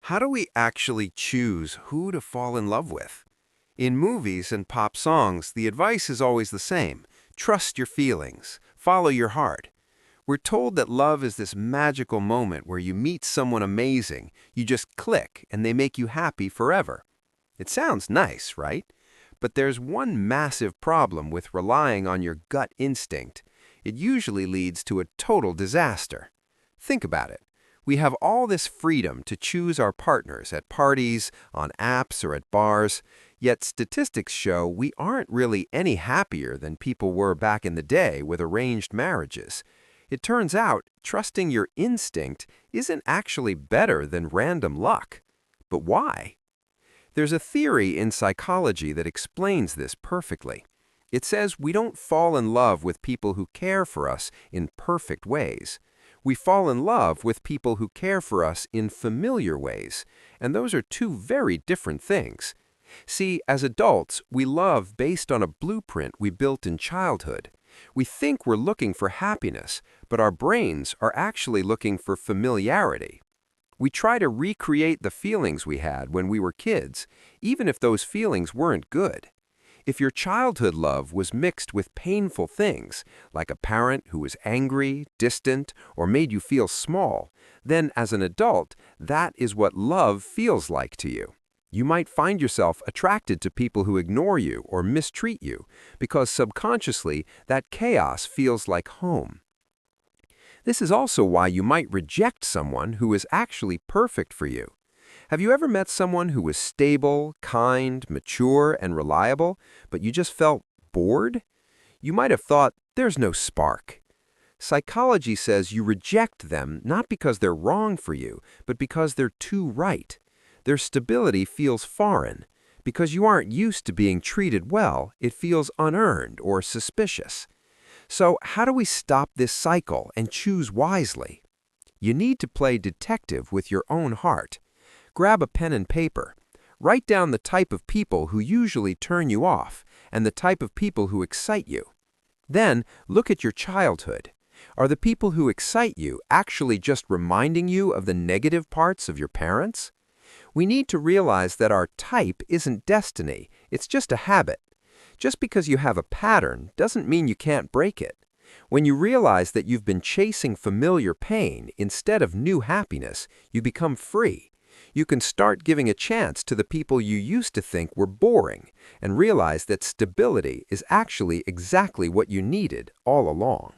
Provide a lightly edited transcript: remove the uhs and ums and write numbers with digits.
How do we actually choose who to fall in love with? In movies and pop songs, the advice is always the same. Trust your feelings. Follow your heart. We're told that love is this magical moment where you meet someone amazing, you just click, and they make you happy forever. It sounds nice, right? But there's one massive problem with relying on your gut instinct. It usually leads to a total disaster. Think about it. We have all this freedom to choose our partners at parties, on apps, or at bars, yet statistics show we aren't really any happier than people were back in the day with arranged marriages. It turns out trusting your instinct isn't actually better than random luck. But why? There's a theory in psychology that explains this perfectly. It says we don't fall in love with people who care for us in perfect ways. We fall in love with people who care for us in familiar ways, and those are two very different things. See, as adults, we love based on a blueprint we built in childhood. We think we're looking for happiness, but our brains are actually looking for familiarity. We try to recreate the feelings we had when we were kids, even if those feelings weren't good. If your childhood love was mixed with painful things, like a parent who was angry, distant, or made you feel small, then as an adult, that is what love feels like to you. You might find yourself attracted to people who ignore you or mistreat you, because subconsciously that chaos feels like home. This is also why you might reject someone who is actually perfect for you. Have you ever met someone who was stable, kind, mature, and reliable, but you just felt bored? You might have thought, there's no spark. Psychology says you reject them not because they're wrong for you, but because they're too right. Their stability feels foreign. Because you aren't used to being treated well, it feels unearned or suspicious. So how do we stop this cycle and choose wisely? You need to play detective with your own heart. Grab a pen and paper. Write down the type of people who usually turn you off and the type of people who excite you. Then look at your childhood. Are the people who excite you actually just reminding you of the negative parts of your parents? We need to realize that our type isn't destiny, it's just a habit. Just because you have a pattern doesn't mean you can't break it. When you realize that you've been chasing familiar pain instead of new happiness, you become free. You can start giving a chance to the people you used to think were boring and realize that stability is actually exactly what you needed all along.